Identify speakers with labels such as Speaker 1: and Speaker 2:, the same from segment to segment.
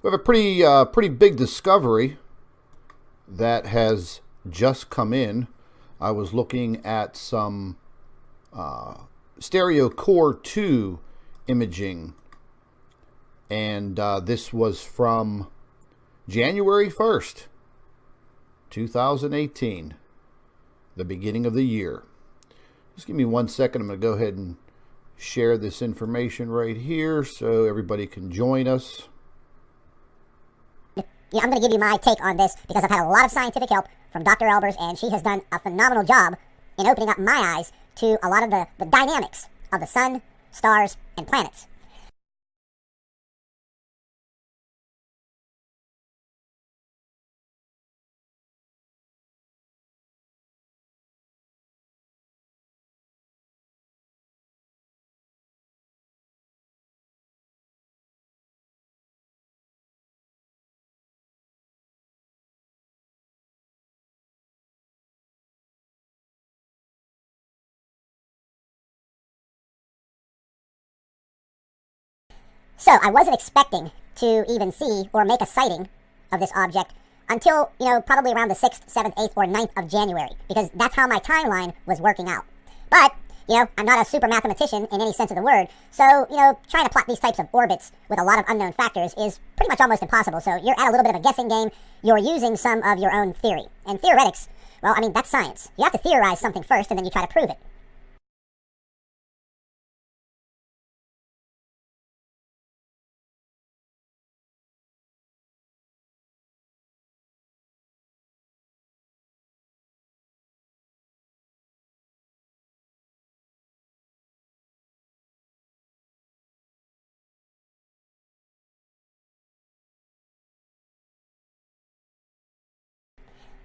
Speaker 1: We have a pretty big discovery that has just come in. I was looking at some stereo core 2 imaging, and this was from January 1st, 2018, the beginning of the year. Just give me 1 second. I'm going to go ahead and share this information right here so everybody can join us.
Speaker 2: Yeah, I'm going to give you my take on this because I've had a lot of scientific help from Dr. Elbers, and she has done a phenomenal job in opening up my eyes to a lot of the dynamics of the sun, stars, and planets. So I wasn't expecting to even see or make a sighting of this object until, probably around the 6th, 7th, 8th, or 9th of January, because that's how my timeline was working out. But, I'm not a super mathematician in any sense of the word, so, trying to plot these types of orbits with a lot of unknown factors is pretty much almost impossible. So you're at a little bit of a guessing game. You're using some of your own theory. And theoretics, well, that's science. You have to theorize something first, and then you try to prove it.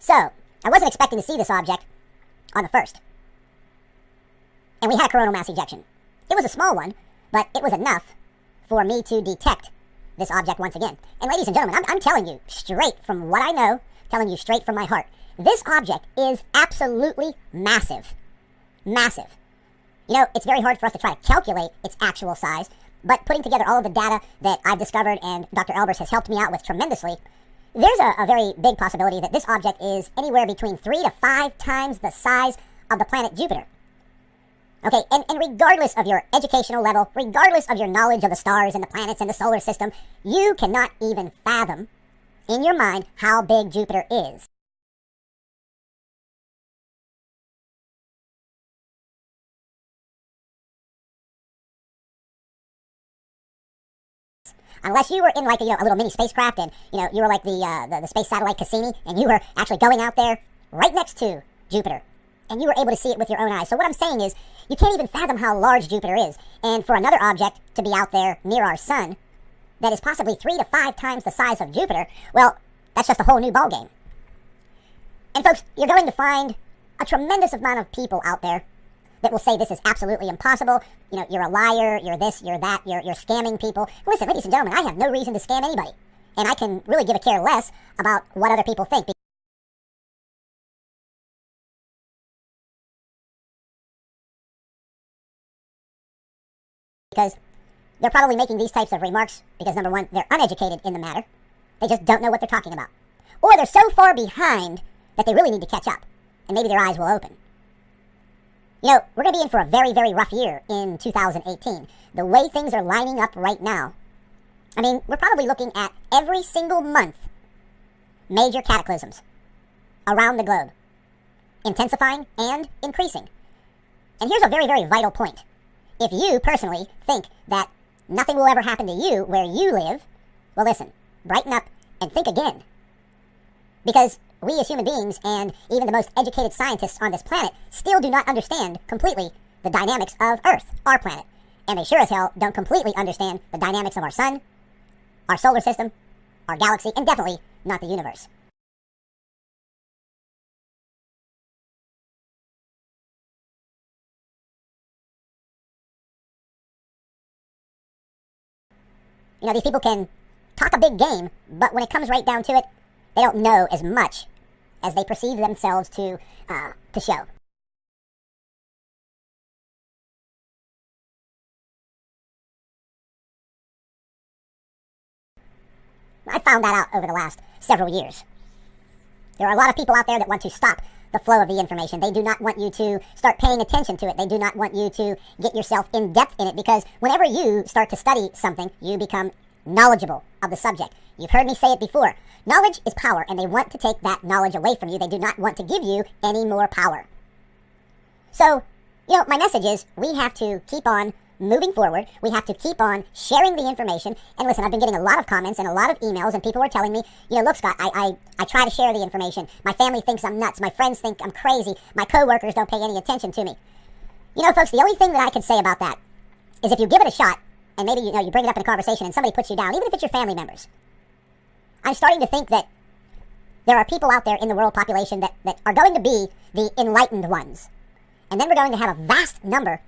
Speaker 2: So, I wasn't expecting to see this object on the 1st. And we had coronal mass ejection. It was a small one, but it was enough for me to detect this object once again. And ladies and gentlemen, I'm telling you straight from what I know, telling you straight from my heart, this object is absolutely massive. Massive. It's very hard for us to try to calculate its actual size, but putting together all of the data that I've discovered and Dr. Elbers has helped me out with tremendously, there's a very big possibility that this object is anywhere between 3 to 5 times the size of the planet Jupiter. Okay, and regardless of your educational level, regardless of your knowledge of the stars and the planets and the solar system, you cannot even fathom in your mind how big Jupiter is. Unless you were in like a little mini spacecraft and you were like the space satellite Cassini, and you were actually going out there right next to Jupiter, and you were able to see it with your own eyes. So what I'm saying is, you can't even fathom how large Jupiter is, and for another object to be out there near our sun that is possibly 3 to 5 times the size of Jupiter, well, that's just a whole new ballgame. And folks, you're going to find a tremendous amount of people out there that will say this is absolutely impossible. You're a liar, you're this, you're that, you're scamming people. Listen, ladies and gentlemen, I have no reason to scam anybody. And I can really give a care less about what other people think. Because they're probably making these types of remarks because, number one, they're uneducated in the matter. They just don't know what they're talking about. Or they're so far behind that they really need to catch up. And maybe their eyes will open. We're going to be in for a very, very rough year in 2018. The way things are lining up right now, we're probably looking at every single month major cataclysms around the globe, intensifying and increasing. And here's a very, very vital point. If you personally think that nothing will ever happen to you where you live, well, listen, brighten up and think again. Because we as human beings, and even the most educated scientists on this planet, still do not understand completely the dynamics of Earth, our planet. And they sure as hell don't completely understand the dynamics of our sun, our solar system, our galaxy, and definitely not the universe. These people can talk a big game, but when it comes right down to it, they don't know as much as they perceive themselves to show. found that out over the last several years. There are a lot of people out there that want to stop the flow of the information. They do not want you to start paying attention to it. They do not want you to get yourself in depth in it, because whenever you start to study something, you become knowledgeable of the subject. You've heard me say it before. Knowledge is power, and they want to take that knowledge away from you. They do not want to give you any more power. So, my message is we have to keep on moving forward. We have to keep on sharing the information. And listen, I've been getting a lot of comments and a lot of emails, and people are telling me, look, Scott, I try to share the information. My family thinks I'm nuts. My friends think I'm crazy. My coworkers don't pay any attention to me. Folks, the only thing that I can say about that is if you give it a shot, and maybe, you bring it up in a conversation and somebody puts you down, even if it's your family members. I'm starting to think that there are people out there in the world population that are going to be the enlightened ones. And then we're going to have a vast number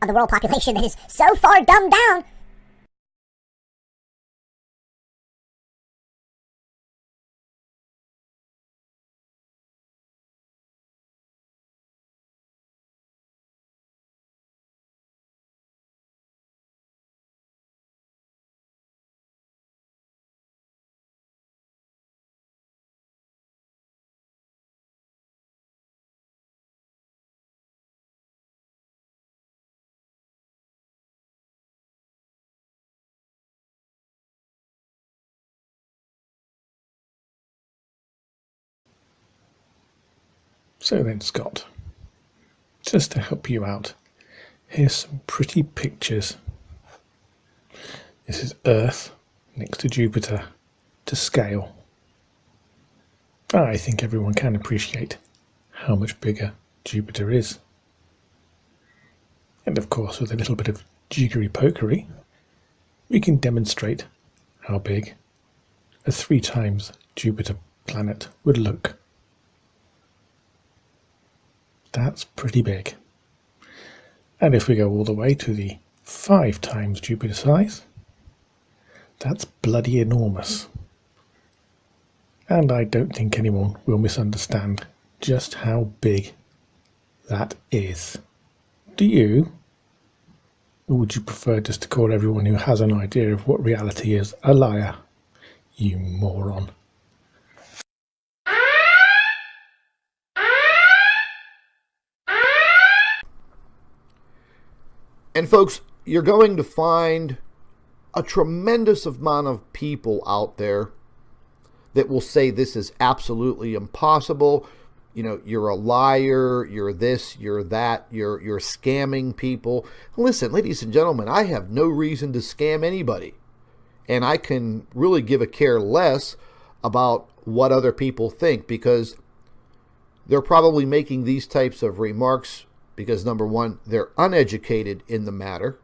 Speaker 2: of the world population that is so far dumbed down.
Speaker 3: So then, Scott, just to help you out, here's some pretty pictures. This is Earth next to Jupiter to scale. I think everyone can appreciate how much bigger Jupiter is. And of course, with a little bit of jiggery-pokery, we can demonstrate how big a 3 times Jupiter planet would look. That's pretty big. And if we go all the way to the 5 times Jupiter size, that's bloody enormous. And I don't think anyone will misunderstand just how big that is. Do you? Or would you prefer just to call everyone who has an idea of what reality is a liar? You moron.
Speaker 1: And folks, you're going to find a tremendous amount of people out there that will say this is absolutely impossible. You're a liar, you're this, you're that, you're scamming people. Listen, ladies and gentlemen, I have no reason to scam anybody. And I can really give a care less about what other people think, because they're probably making these types of remarks because, number one, they're uneducated in the matter.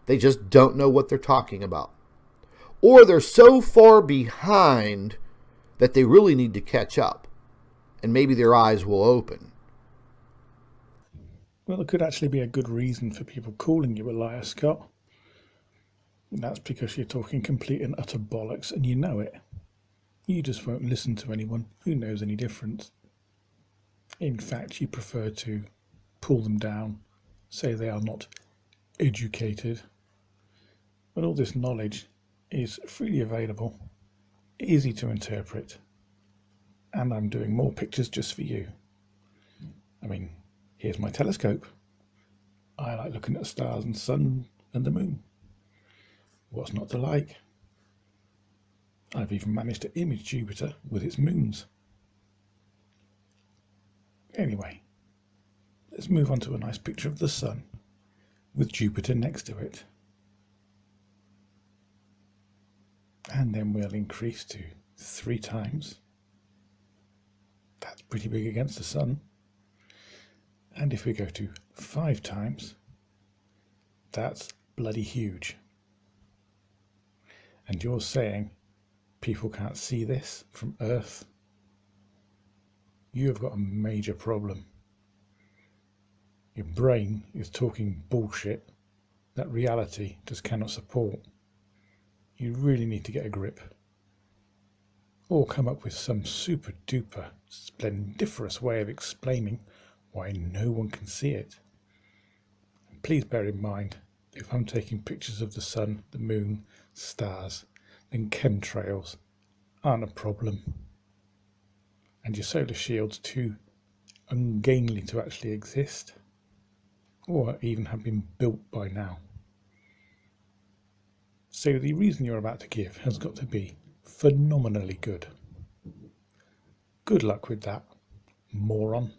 Speaker 1: They just don't know what they're talking about. Or they're so far behind that they really need to catch up. And maybe their eyes will open.
Speaker 3: Well, there could actually be a good reason for people calling you a liar, Scott. And that's because you're talking complete and utter bollocks, and you know it. You just won't listen to anyone who knows any different. In fact, you prefer to pull them down, say they are not educated. But all this knowledge is freely available, easy to interpret, and I'm doing more pictures just for you. Here's my telescope. I like looking at the stars and sun and the moon. What's not to like? I've even managed to image Jupiter with its moons. Anyway, let's move on to a nice picture of the sun with Jupiter next to it. And then we'll increase to 3 times. That's pretty big against the sun. And if we go to 5 times, that's bloody huge. And you're saying people can't see this from Earth? You have got a major problem. Your brain is talking bullshit that reality just cannot support. You really need to get a grip. Or come up with some super duper splendiferous way of explaining why no one can see it. And please bear in mind, if I'm taking pictures of the sun, the moon, stars, then chemtrails aren't a problem, and your solar shield's too ungainly to actually exist, or even have been built by now. So the reason you're about to give has got to be phenomenally good. Good luck with that, moron.